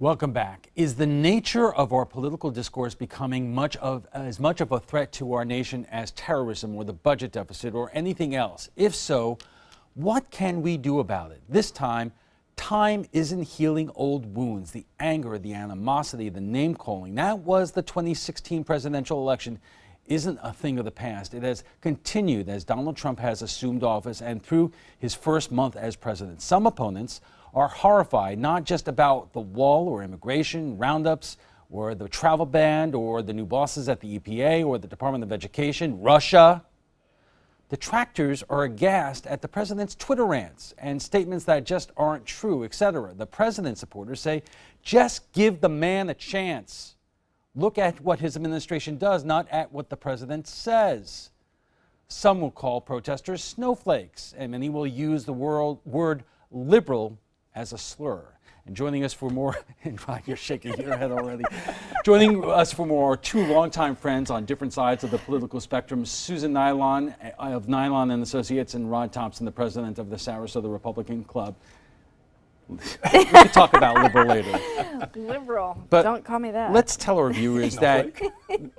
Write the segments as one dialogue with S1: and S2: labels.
S1: Welcome back. Is the nature of our political discourse becoming as much of a threat to our nation as terrorism or the budget deficit or anything else? If so, what can we do about it? This time isn't healing old wounds. The anger, the animosity, the name calling. That was the 2016 presidential election isn't a thing of the past. It has continued as Donald Trump has assumed office and through his first month as president. Some opponents are horrified, not just about the wall or immigration, roundups, or the travel ban, or the new bosses at the EPA, or the Department of Education, Russia. Detractors are aghast at the president's Twitter rants and statements that just aren't true, etc. The president's supporters say, just give the man a chance. Look at what his administration does, not at what the president says. Some will call protesters snowflakes, and many will use the word liberal as a slur. And joining us for more, and Ryan, you're shaking your head already. Joining us for more are two longtime friends on different sides of the political spectrum, Susan Nylon of Nylon and Associates, and Rod Thompson, the president of the Sarasota Republican Club. We could talk about liberal later.
S2: Liberal,
S1: but
S2: don't call me that.
S1: Let's tell our viewers that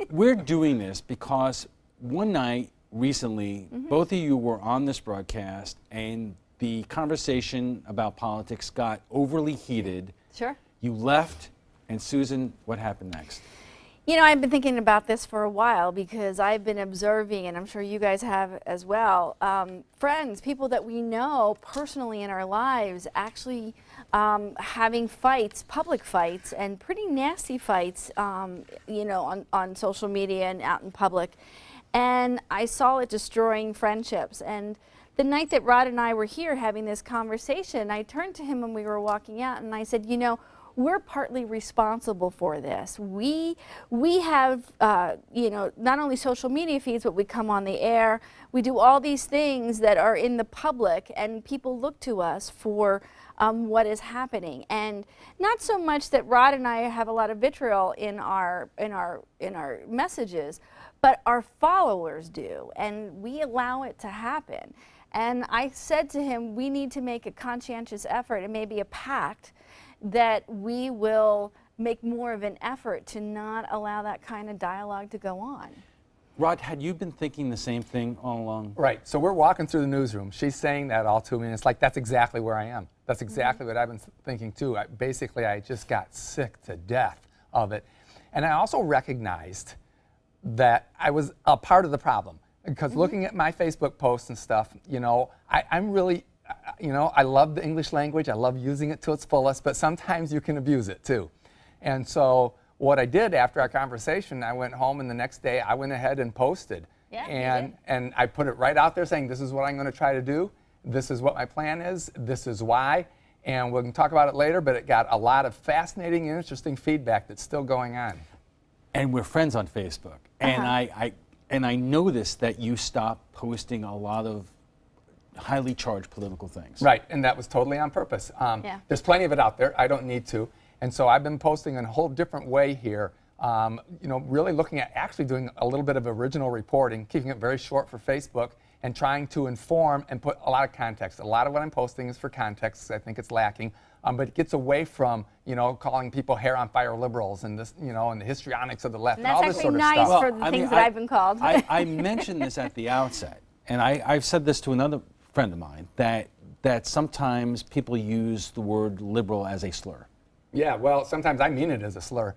S1: we're doing this because one night recently, both of you were on this broadcast and the conversation about politics got overly heated.
S2: Sure. You
S1: left, and Susan, what happened next?
S2: You know, I've been thinking about this for a while because I've been observing, and I'm sure you guys have as well, friends, people that we know personally in our lives actually having fights, public fights, and pretty nasty fights, you know, on social media and out in public. And I saw it destroying friendships. And the night that Rod and I were here having this conversation, I turned to him when we were walking out and I said, you know, we're partly responsible for this. We have, you know, not only social media feeds, but we come on the air. We do all these things that are in the public, and people look to us for what is happening. And not so much that Rod and I have a lot of vitriol in our messages, but our followers do, and we allow it to happen. And I said to him, we need to make a conscientious effort and maybe a pact that we will make more of an effort to not allow that kind of dialogue to go on.
S1: Rod, had you been thinking the same thing all along?
S3: Right. So we're walking through the newsroom. She's saying that all to me, and it's like, that's exactly where I am. That's exactly what I've been thinking too. Basically, I just got sick to death of it. And I also recognized that I was a part of the problem. Because looking at my Facebook posts and stuff, you know, I'm really, you know, I love the English language. I love using it to its fullest, but sometimes you can abuse it too. And so what I did after our conversation, I went home and the next day I went ahead and posted.
S2: Yeah,
S3: and I put it right out there saying, this is what I'm going to try to do. This is what my plan is. This is why. And we can talk about it later, but it got a lot of fascinating and interesting feedback that's still going on.
S1: And we're friends on Facebook. And I noticed that you stopped posting a lot of highly charged political things.
S3: Right, and that was totally on purpose. There's plenty of it out there. I don't need to. And so I've been posting in a whole different way here, you know, really looking at actually doing a little bit of original reporting, keeping it very short for Facebook, and trying to inform and put a lot of context. A lot of what I'm posting is for context. I think it's lacking. But it gets away from, you know, calling people hair on fire liberals and this, you know, and the histrionics of the left and all this sort of stuff.
S2: That's actually nice for the things that I've been called.
S1: I mentioned this at the outset, and I've said this to another friend of mine, that sometimes people use the word liberal as a slur.
S3: Yeah, well, sometimes I mean it as a slur.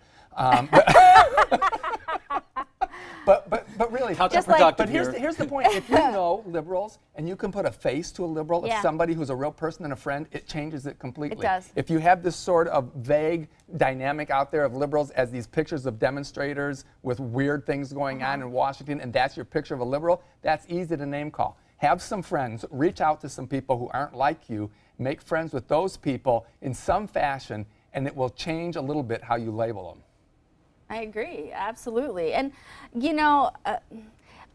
S3: But really,
S1: how counterproductive.
S3: But here's the point. If you know liberals and you can put a face to a liberal, as somebody who's a real person and a friend, it changes it completely.
S2: It does.
S3: If you have this sort of vague dynamic out there of liberals as these pictures of demonstrators with weird things going on in Washington, and that's your picture of a liberal, that's easy to name call. Have some friends, reach out to some people who aren't like you, make friends with those people in some fashion, and it will change a little bit how you label them.
S2: I agree, absolutely. And, you know,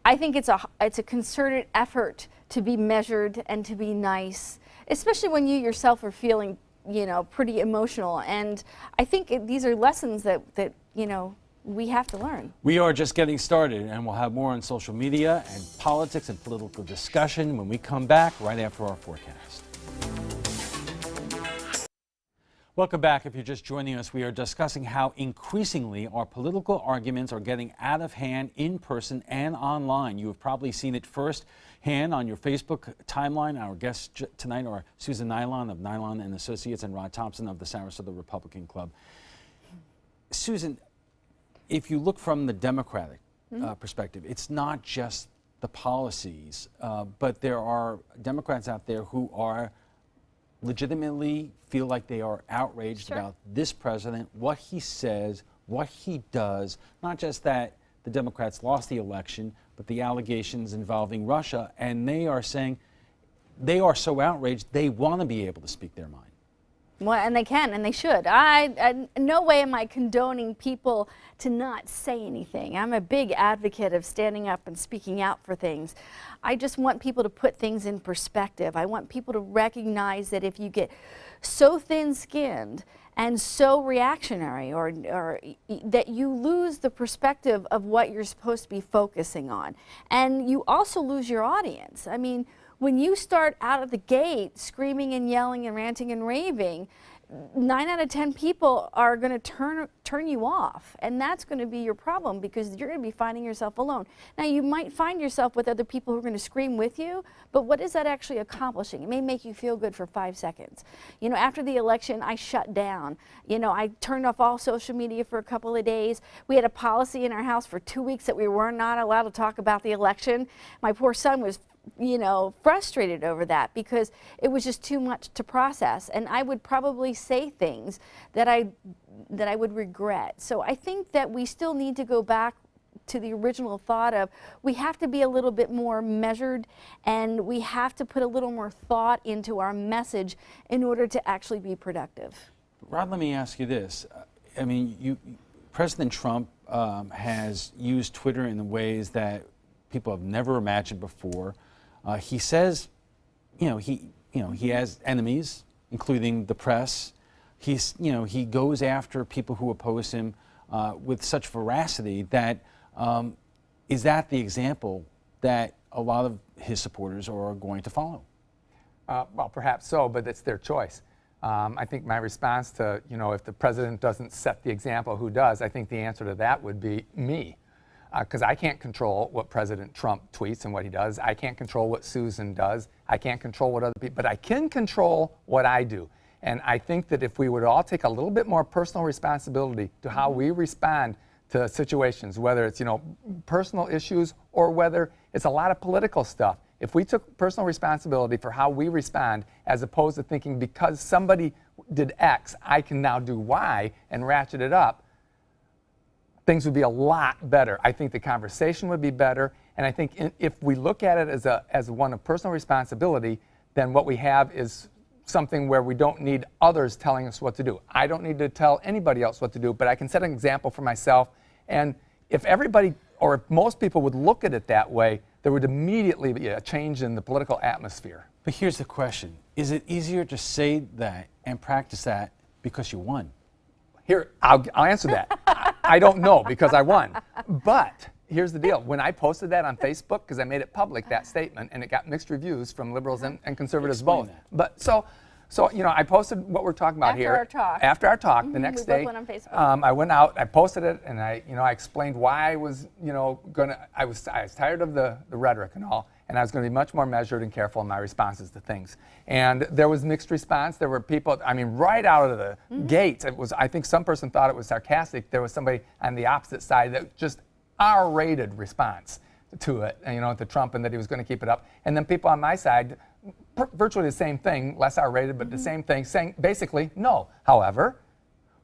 S2: I think it's a concerted effort to be measured and to be nice, especially when you yourself are feeling, you know, pretty emotional. And I think these are lessons that, you know, we have to learn.
S1: We are just getting started, and we'll have more on social media and politics and political discussion when we come back right after our forecast. Welcome back. If you're just joining us, we are discussing how increasingly our political arguments are getting out of hand in person and online. You have probably seen it firsthand on your Facebook timeline. Our guests tonight are Susan Nylon of Nylon and Associates and Rod Thompson of the Sarasota Republican Club. Susan, if you look from the Democratic perspective, it's not just the policies, but there are Democrats out there who are legitimately feel like they are outraged about this president, what he says, what he does, not just that the Democrats lost the election, but the allegations involving Russia, and they are saying they are so outraged they want to be able to speak their mind.
S2: Well, and they can, and they should. No way am I condoning people to not say anything. I'm a big advocate of standing up and speaking out for things. I just want people to put things in perspective. I want people to recognize that if you get so thin-skinned and so reactionary, or that you lose the perspective of what you're supposed to be focusing on. And you also lose your audience. I mean, when you start out of the gate screaming and yelling and ranting and raving, 9 out of 10 people are going to turn you off, and that's going to be your problem, because you're going to be finding yourself alone. Now, you might find yourself with other people who are going to scream with you, but what is that actually accomplishing? It may make you feel good for 5 seconds. You know, after the election, I shut down. You know, I turned off all social media for a couple of days. We had a policy in our house for 2 weeks that we were not allowed to talk about the election. My poor son was, you know, frustrated over that, because it was just too much to process, and I would probably say things that I would regret. So I think that we still need to go back to the original thought of, we have to be a little bit more measured, and we have to put a little more thought into our message in order to actually be productive.
S1: Rod, let me ask you this. I mean, President Trump has used Twitter in ways that people have never imagined before. He says, he has enemies, including the press. He goes after people who oppose him with such veracity that is that the example that a lot of his supporters are going to follow?
S3: Well, perhaps so, but it's their choice. I think my response to, if the president doesn't set the example, who does? I think the answer to that would be me. Because I can't control what President Trump tweets and what he does. I can't control what Susan does. I can't control what other people, but I can control what I do. And I think that if we would all take a little bit more personal responsibility to how we respond to situations, whether it's, personal issues or whether it's a lot of political stuff, if we took personal responsibility for how we respond, as opposed to thinking because somebody did X, I can now do Y and ratchet it up, things would be a lot better. I think the conversation would be better, and I think if we look at it as one of personal responsibility, then what we have is something where we don't need others telling us what to do. I don't need to tell anybody else what to do, but I can set an example for myself, and if everybody, or if most people would look at it that way, there would immediately be a change in the political atmosphere.
S1: But here's the question. Is it easier to say that and practice that because you won?
S3: Here, I'll answer that. I don't know, because I won. But here's the deal. When I posted that on Facebook, because I made it public, that statement, and it got mixed reviews from liberals and conservatives both. But so I posted what we're talking about here. After our talk, the next day,
S2: we both went on Facebook.
S3: I went out, I posted it, and I explained why I was, I was tired of the rhetoric and all, and I was going to be much more measured and careful in my responses to things. And there was mixed response. There were people, right out of the gate, I think some person thought it was sarcastic. There was somebody on the opposite side that just R-rated response to it, to Trump, and that he was going to keep it up. And then people on my side, virtually the same thing, less R-rated, but the same thing, saying basically no. However,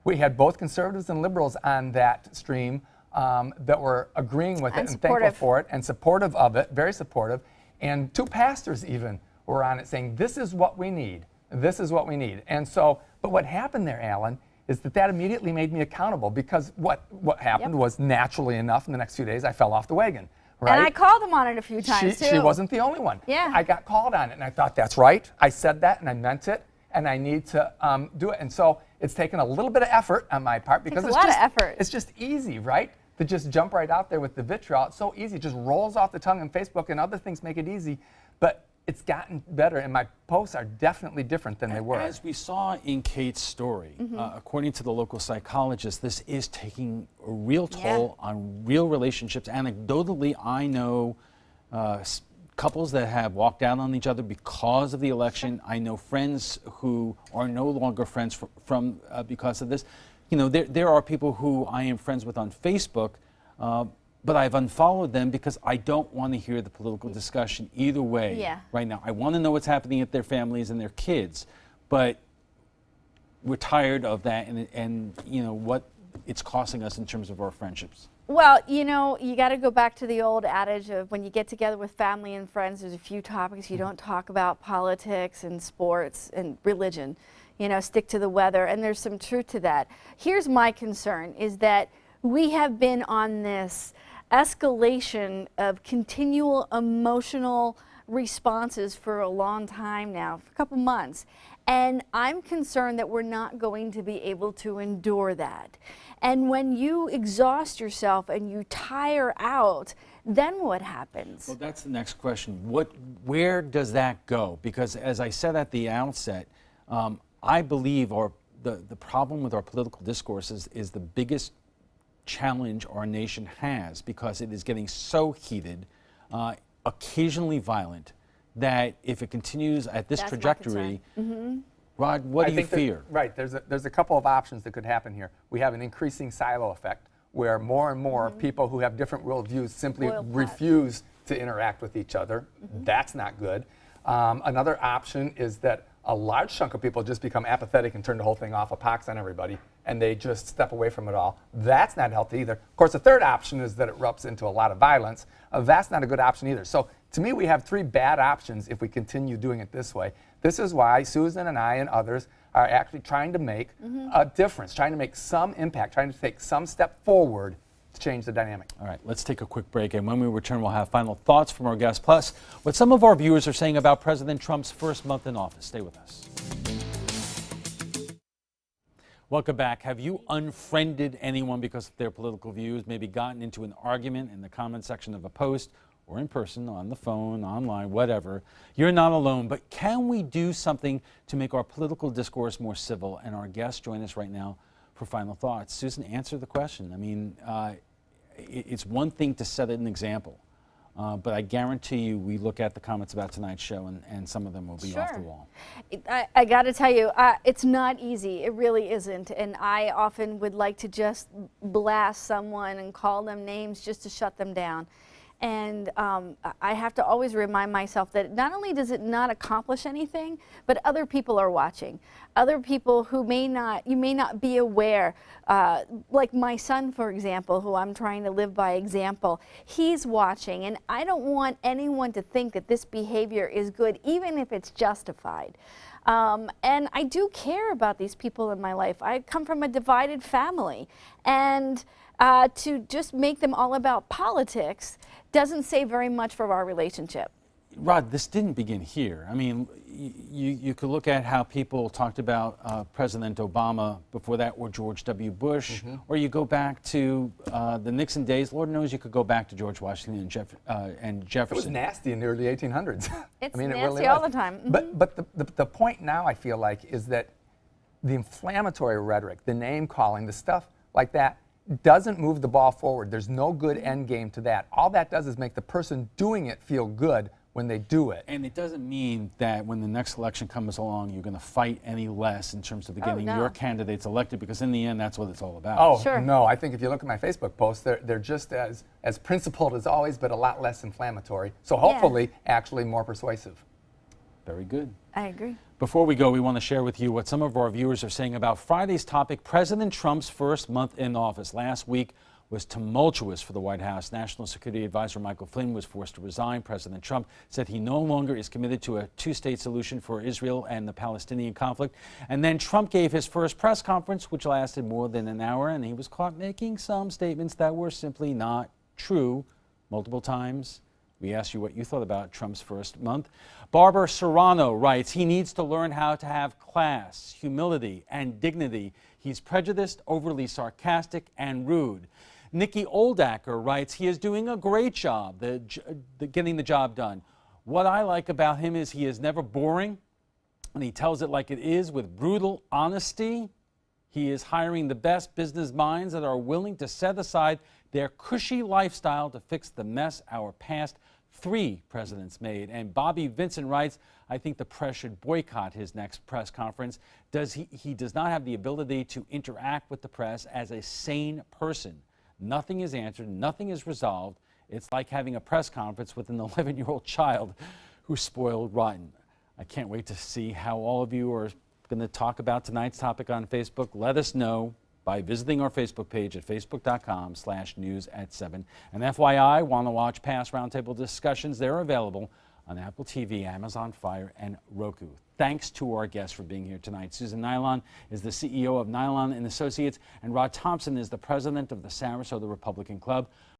S3: we had both conservatives and liberals on that stream that were agreeing with it and thankful for it and supportive of it, very supportive. And 2 pastors even were on it saying, this is what we need. This is what we need. And so, but what happened there, Alan, is that immediately made me accountable, because what happened was, naturally enough, in the next few days, I fell off the wagon. Right?
S2: And I called him on it a few times, too.
S3: She wasn't the only one.
S2: Yeah.
S3: I got called on it, and I thought, that's right. I said that, and I meant it, and I need to do it. And so it's taken a little bit of effort on my part, because
S2: it's a lot of effort.
S3: It's just easy, right? To just jump right out there with the vitriol. It's so easy. It just rolls off the tongue, and Facebook and other things make it easy. But it's gotten better, and my posts are definitely different than they were.
S1: As we saw in Kate's story, according to the local psychologist, this is taking a real toll on real relationships. Anecdotally, I know couples that have walked out on each other because of the election. I know friends who are no longer friends from because of this. You know, there are people who I am friends with on Facebook, but I've unfollowed them because I don't want to hear the political discussion either way right now. I want to know what's happening at their families and their kids, but we're tired of that and you know, what it's costing us in terms of our friendships.
S2: Well, you know, you got to go back to the old adage of when you get together with family and friends, there's a few topics you don't talk about: politics and sports and religion. You know, stick to the weather, and there's some truth to that. Here's my concern, is that we have been on this escalation of continual emotional responses for a long time now, for a couple months. And I'm concerned that we're not going to be able to endure that. And when you exhaust yourself and you tire out, then what happens?
S1: Well, that's the next question. Where does that go? Because as I said at the outset, I believe the problem with our political discourse is the biggest challenge our nation has, because it is getting so heated, occasionally violent, that if it continues at this trajectory, Rod, what do you fear?
S3: There's a couple of options that could happen here. We have an increasing silo effect, where more and more people who have different worldviews simply refuse to interact with each other. That's not good. Another option is that a large chunk of people just become apathetic and turn the whole thing off, a pox on everybody, and they just step away from it all. That's not healthy either. Of course, the third option is that it erupts into a lot of violence. That's not a good option either. So to me, we have three bad options if we continue doing it this way. This is why Susan and I and others are actually trying to make a difference, trying to make some impact, trying to take some step forward to change the dynamic.
S1: All right, let's take a quick break, and when we return, we'll have final thoughts from our guests, plus what some of our viewers are saying about President Trump's first month in office. Stay with us. Welcome back. Have you unfriended anyone because of their political views, maybe gotten into an argument in the comment section of a post, or in person, on the phone, online, whatever? You're not alone, but can we do something to make our political discourse more civil? And our guests join us right now for final thoughts. Susan, answer the question. I mean, it's one thing to set an example, but I guarantee you we look at the comments about tonight's show and some of them will be off the wall.
S2: I got to tell you, it's not easy. It really isn't. And I often would like to just blast someone and call them names just to shut them down. And I have to always remind myself that not only does it not accomplish anything, but other people are watching. Other people who you may not be aware, like my son, for example, who I'm trying to live by example. He's watching, and I don't want anyone to think that this behavior is good, even if it's justified. And I do care about these people in my life. I come from a divided family, and to just make them all about politics doesn't say very much for our relationship.
S1: Rod, this didn't begin here. I mean, you could look at how people talked about President Obama before that, or George W. Bush, or you go back to the Nixon days. Lord knows you could go back to George Washington and Jefferson.
S3: It was nasty in the early 1800s.
S2: It's
S3: I mean,
S2: nasty
S3: it really
S2: all the time.
S3: But the point now, I feel like, is that the inflammatory rhetoric, the name calling, the stuff like that, doesn't move the ball forward. There's no good end game to that. All that does is make the person doing it feel good when they do it.
S1: And it doesn't mean that when the next election comes along, you're going to fight any less in terms of getting your candidates elected, because in the end, that's what it's all about.
S3: Oh, no, I think if you look at my Facebook posts, they're just as principled as always, but a lot less inflammatory. So hopefully, actually more persuasive.
S1: Very good.
S2: I agree.
S1: Before we go, we want to share with you what some of our viewers are saying about Friday's topic, President Trump's first month in office. Last week was tumultuous for the White House. National Security Advisor Michael Flynn was forced to resign. President Trump said he no longer is committed to a two-state solution for Israel and the Palestinian conflict. And then Trump gave his first press conference, which lasted more than an hour, and he was caught making some statements that were simply not true multiple times. We asked you what you thought about Trump's first month. Barbara Serrano writes, he needs to learn how to have class, humility, and dignity. He's prejudiced, overly sarcastic, and rude. Nikki Oldacker writes, he is doing a great job getting the job done. What I like about him is he is never boring, and he tells it like it is with brutal honesty. He is hiring the best business minds that are willing to set aside their cushy lifestyle to fix the mess our past 3 presidents made. And Bobby Vincent writes, I think the press should boycott his next press conference. He does not have the ability to interact with the press as a sane person. Nothing is answered, nothing is resolved. It's like having a press conference with an 11-year-old child who's spoiled rotten. I can't wait to see how all of you are going to talk about tonight's topic on Facebook. Let us know by visiting our Facebook page at facebook.com/news@7. And FYI, want to watch past Roundtable discussions? They're available on Apple TV, Amazon Fire, and Roku. Thanks to our guests for being here tonight. Susan Nylon is the CEO of Nylon & Associates, and Rod Thompson is the president of the Sarasota Republican Club.